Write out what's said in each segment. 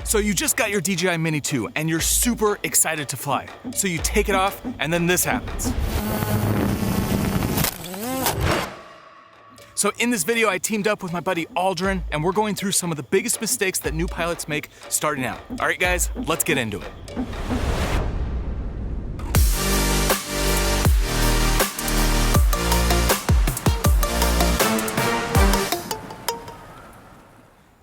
So you just got your DJI Mini 2 and you're super excited to fly. So you take it off and then this happens. So in this video, I teamed up with my buddy Aldrin and we're going through some of the biggest mistakes that new pilots make starting out. All right, guys, let's get into it.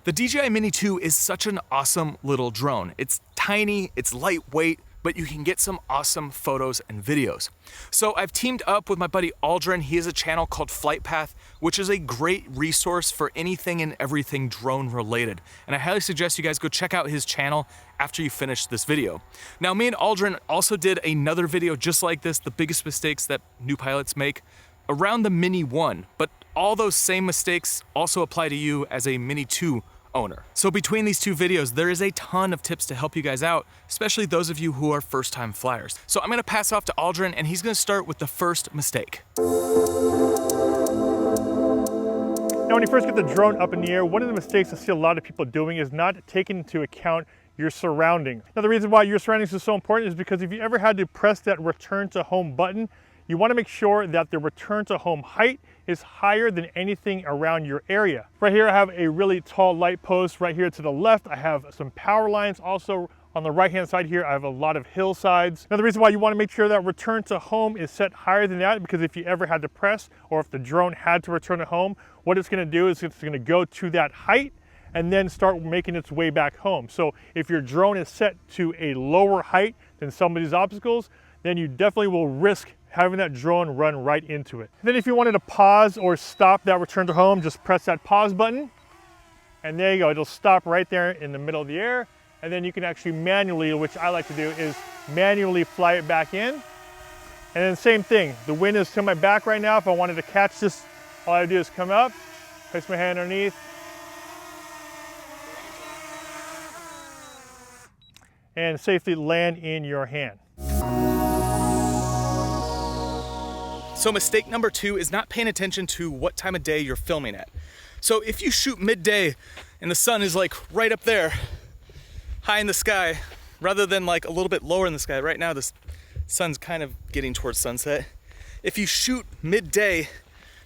The DJI Mini 2 is such an awesome little drone. It's tiny, it's lightweight, but you can get some awesome photos and videos. So I've teamed up with my buddy Aldrin. He has a channel called Flytpath, which is a great resource for anything and everything drone related. And I highly suggest you guys go check out his channel after you finish this video. Now, me and Aldrin also did another video just like this, the biggest mistakes that new pilots make, around the Mini 1, but all those same mistakes also apply to you as a Mini 2 owner. So between these two videos, there is a ton of tips to help you guys out, especially those of you who are first-time flyers. So I'm gonna pass off to Aldrin and he's gonna start with the first mistake. Now, when you first get the drone up in the air, one of the mistakes I see a lot of people doing is not taking into account your surroundings. Now, the reason why your surroundings is so important is because if you ever had to press that return to home button, you want to make sure that the return to home height is higher than anything around your area. Right here, I have a really tall light post. Right here to the left, I have some power lines. Also on the right-hand side here, I have a lot of hillsides. Now, the reason why you want to make sure that return to home is set higher than that, because if you ever had to press, or if the drone had to return to home, what it's going to do is it's going to go to that height and then start making its way back home. So if your drone is set to a lower height than some of these obstacles, then you definitely will risk having that drone run right into it. Then if you wanted to pause or stop that return to home, just press that pause button, and there you go, it'll stop right there in the middle of the air, and then you can actually manually, which I like to do, is manually fly it back in. And then same thing, the wind is to my back right now. If I wanted to catch this, all I do is come up, place my hand underneath, and safely land in your hand. So mistake number 2 is not paying attention to what time of day you're filming at. So if you shoot midday and the sun is like right up there, high in the sky, rather than like a little bit lower in the sky, right now the sun's kind of getting towards sunset. If you shoot midday,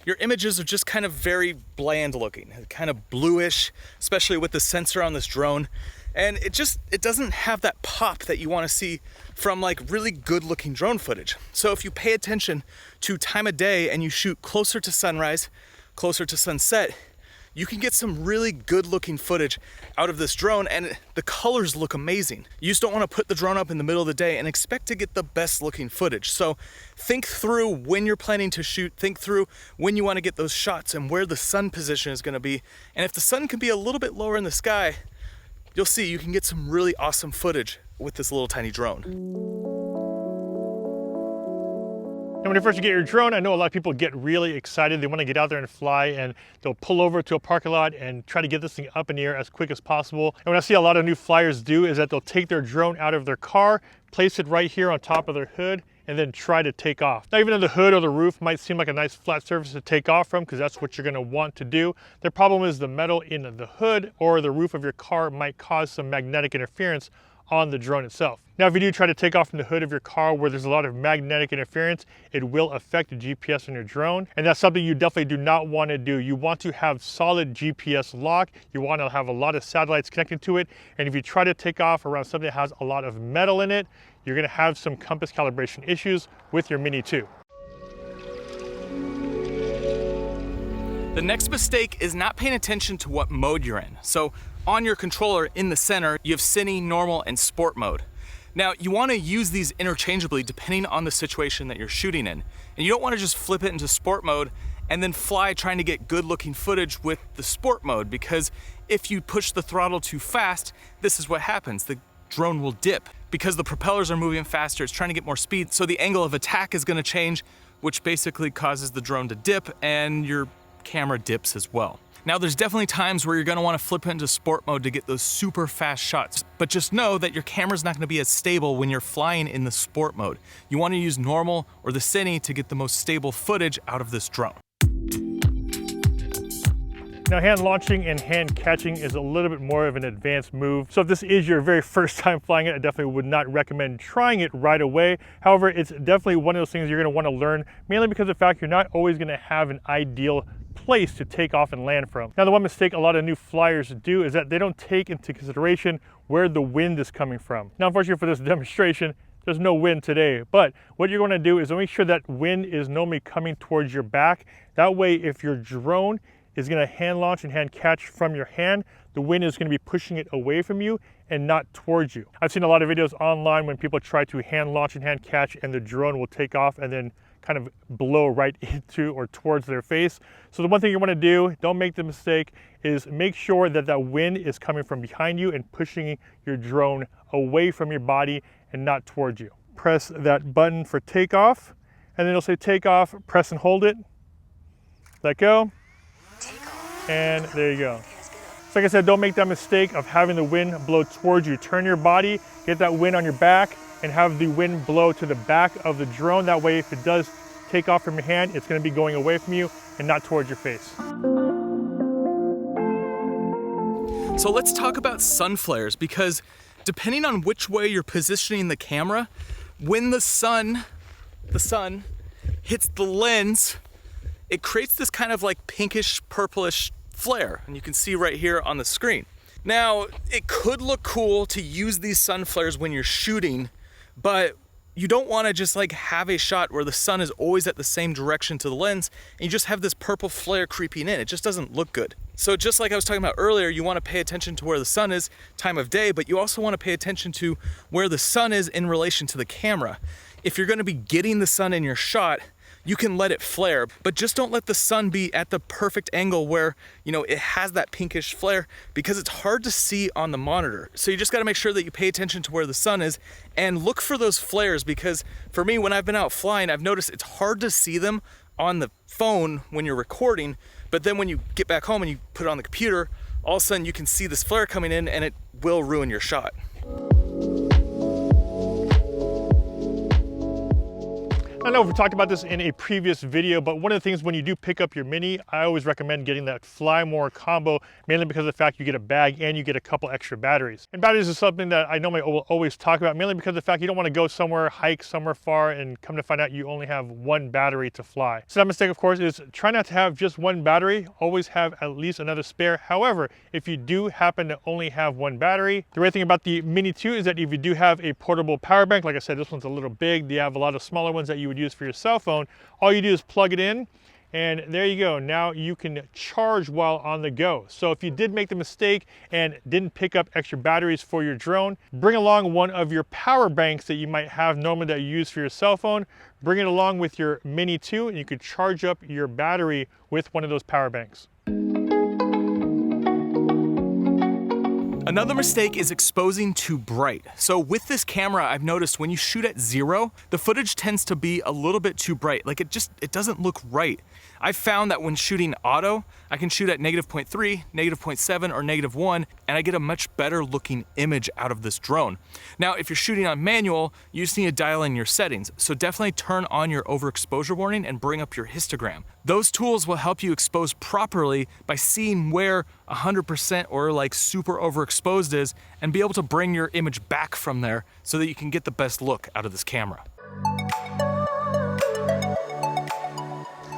your images are just kind of very bland looking, kind of bluish, especially with the sensor on this drone. And it doesn't have that pop that you want to see from like really good looking drone footage. So if you pay attention to time of day and you shoot closer to sunrise, closer to sunset, you can get some really good looking footage out of this drone, and the colors look amazing. You just don't want to put the drone up in the middle of the day and expect to get the best looking footage. So think through when you're planning to shoot, think through when you want to get those shots and where the sun position is going to be. And if the sun can be a little bit lower in the sky, you'll see you can get some really awesome footage with this little tiny drone. And when you first get your drone, I know a lot of people get really excited. They want to get out there and fly, and they'll pull over to a parking lot and try to get this thing up in the air as quick as possible. And what I see a lot of new flyers do is that they'll take their drone out of their car, place it right here on top of their hood, and then try to take off. Now, even though the hood or the roof might seem like a nice flat surface to take off from, because that's what you're gonna want to do, the problem is the metal in the hood or the roof of your car might cause some magnetic interference on the drone itself. Now, if you do try to take off from the hood of your car where there's a lot of magnetic interference, it will affect the GPS on your drone, and that's something you definitely do not want to do. You want to have solid GPS lock. You want to have a lot of satellites connected to it, and if you try to take off around something that has a lot of metal in it, you're going to have some compass calibration issues with your Mini 2. The next mistake is not paying attention to what mode you're in. So on your controller in the center, you have Cine, Normal, and Sport mode. Now, you want to use these interchangeably depending on the situation that you're shooting in. And you don't want to just flip it into Sport mode and then fly trying to get good looking footage with the Sport mode, because if you push the throttle too fast, this is what happens. The drone will dip because the propellers are moving faster. It's trying to get more speed. So the angle of attack is going to change, which basically causes the drone to dip, and your camera dips as well. Now, there's definitely times where you're gonna wanna flip into sport mode to get those super fast shots, but just know that your camera's not gonna be as stable when you're flying in the sport mode. You wanna use normal or the Cine to get the most stable footage out of this drone. Now, hand launching and hand catching is a little bit more of an advanced move. So if this is your very first time flying it, I definitely would not recommend trying it right away. However, it's definitely one of those things you're gonna wanna learn, mainly because of the fact you're not always gonna have an ideal place to take off and land from. Now, the one mistake a lot of new flyers do is that they don't take into consideration where the wind is coming from. Now, unfortunately for this demonstration, there's no wind today, but what you're gonna do is make sure that wind is normally coming towards your back. That way, if your drone is gonna hand launch and hand catch from your hand, the wind is gonna be pushing it away from you and not towards you. I've seen a lot of videos online when people try to hand launch and hand catch and the drone will take off and then kind of blow right into or towards their face. So the one thing you wanna do, don't make the mistake, is make sure that that wind is coming from behind you and pushing your drone away from your body and not towards you. Press that button for takeoff, and then it'll say takeoff, press and hold it, let go, and there you go. So like I said, don't make that mistake of having the wind blow towards you. Turn your body, get that wind on your back, and have the wind blow to the back of the drone. That way, if it does take off from your hand, it's gonna be going away from you and not towards your face. So let's talk about sun flares, because depending on which way you're positioning the camera, when the sun hits the lens, it creates this kind of like pinkish purplish flare, and you can see right here on the screen. Now, it could look cool to use these sun flares when you're shooting, but you don't want to just like have a shot where the sun is always at the same direction to the lens and you just have this purple flare creeping in. It just doesn't look good. So just like I was talking about earlier, you want to pay attention to where the sun is, time of day, but you also want to pay attention to where the sun is in relation to the camera. If you're going to be getting the sun in your shot, you can let it flare, but just don't let the sun be at the perfect angle where, you know, it has that pinkish flare, because it's hard to see on the monitor. So you just got to make sure that you pay attention to where the sun is and look for those flares, because for me, when I've been out flying, I've noticed it's hard to see them on the phone when you're recording, but then when you get back home and you put it on the computer, all of a sudden you can see this flare coming in and it will ruin your shot. I know we've talked about this in a previous video, but one of the things when you do pick up your Mini, I always recommend getting that Fly More combo, mainly because of the fact you get a bag and you get a couple extra batteries. And batteries is something that I normally will always talk about, mainly because of the fact you don't want to go somewhere, hike somewhere far, and come to find out you only have one battery to fly. So that mistake, of course, is try not to have just one battery, always have at least another spare. However, if you do happen to only have one battery, the great thing about the Mini 2 is that if you do have a portable power bank, like I said, this one's a little big, you have a lot of smaller ones that you would use for your cell phone, all you do is plug it in and there you go. Now you can charge while on the go. So if you did make the mistake and didn't pick up extra batteries for your drone, bring along one of your power banks that you might have normally that you use for your cell phone, bring it along with your Mini 2 and you could charge up your battery with one of those power banks. Another mistake is exposing too bright. So with this camera, I've noticed when you shoot at 0, the footage tends to be a little bit too bright. Like it doesn't look right. I've found that when shooting auto, I can shoot at -0.3, -0.7, or -1, and I get a much better looking image out of this drone. Now, if you're shooting on manual, you just need to dial in your settings. So definitely turn on your overexposure warning and bring up your histogram. Those tools will help you expose properly by seeing where 100% or like super overexposed is and be able to bring your image back from there so that you can get the best look out of this camera.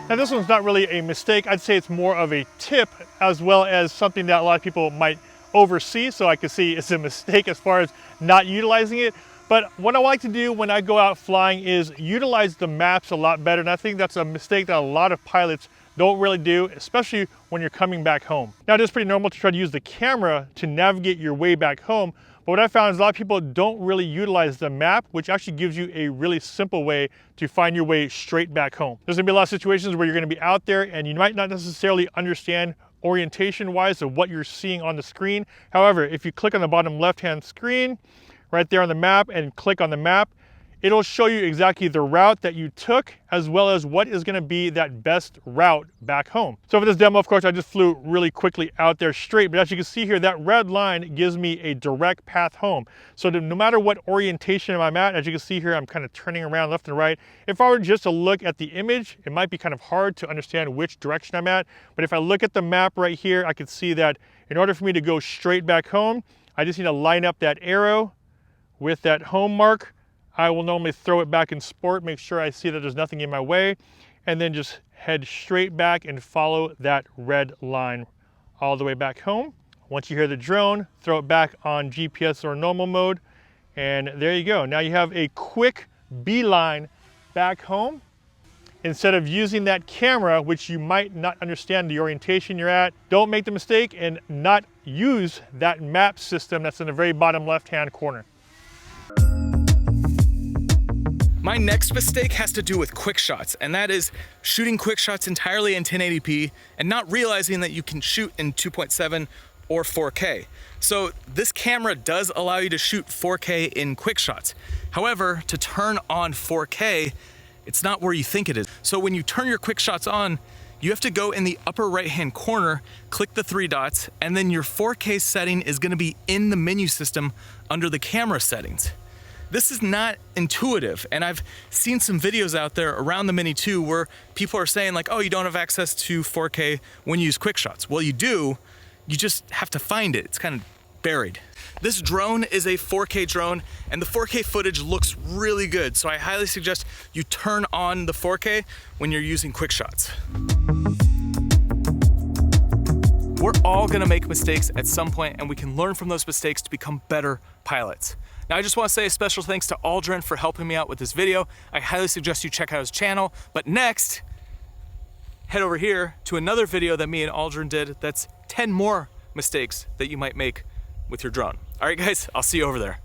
Now this one's not really a mistake. I'd say it's more of a tip as well as something that a lot of people might oversee. So I could see it's a mistake as far as not utilizing it. But what I like to do when I go out flying is utilize the maps a lot better. And I think that's a mistake that a lot of pilots don't really do, especially when you're coming back home. Now it is pretty normal to try to use the camera to navigate your way back home. But what I found is a lot of people don't really utilize the map, which actually gives you a really simple way to find your way straight back home. There's gonna be a lot of situations where you're gonna be out there and you might not necessarily understand orientation-wise of what you're seeing on the screen. However, if you click on the bottom left-hand screen, right there on the map and click on the map, it'll show you exactly the route that you took, as well as what is gonna be that best route back home. So for this demo, of course, I just flew really quickly out there straight, but as you can see here, that red line gives me a direct path home. So no matter what orientation I'm at, as you can see here, I'm kind of turning around left and right. If I were just to look at the image, it might be kind of hard to understand which direction I'm at, but if I look at the map right here, I can see that in order for me to go straight back home, I just need to line up that arrow with that home mark. I will normally throw it back in sport, make sure I see that there's nothing in my way, and then just head straight back and follow that red line all the way back home. Once you hear the drone, throw it back on GPS or normal mode, and there you go. Now you have a quick beeline back home. Instead of using that camera, which you might not understand the orientation you're at, don't make the mistake and not use that map system that's in the very bottom left-hand corner. My next mistake has to do with Quickshots, and that is shooting Quickshots entirely in 1080p and not realizing that you can shoot in 2.7 or 4K. So this camera does allow you to shoot 4K in Quickshots. However, to turn on 4K, it's not where you think it is. So when you turn your Quickshots on, you have to go in the upper right-hand corner, click the 3 dots, and then your 4K setting is gonna be in the menu system under the camera settings. This is not intuitive, and I've seen some videos out there around the Mini 2 where people are saying like, oh, you don't have access to 4K when you use Quickshots. Well, you do, you just have to find it. It's kind of buried. This drone is a 4K drone, and the 4K footage looks really good, so I highly suggest you turn on the 4K when you're using Quickshots. We're all gonna make mistakes at some point, and we can learn from those mistakes to become better pilots. Now, I just wanna say a special thanks to Aldrin for helping me out with this video. I highly suggest you check out his channel, but next, head over here to another video that me and Aldrin did that's 10 more mistakes that you might make with your drone. All right, guys, I'll see you over there.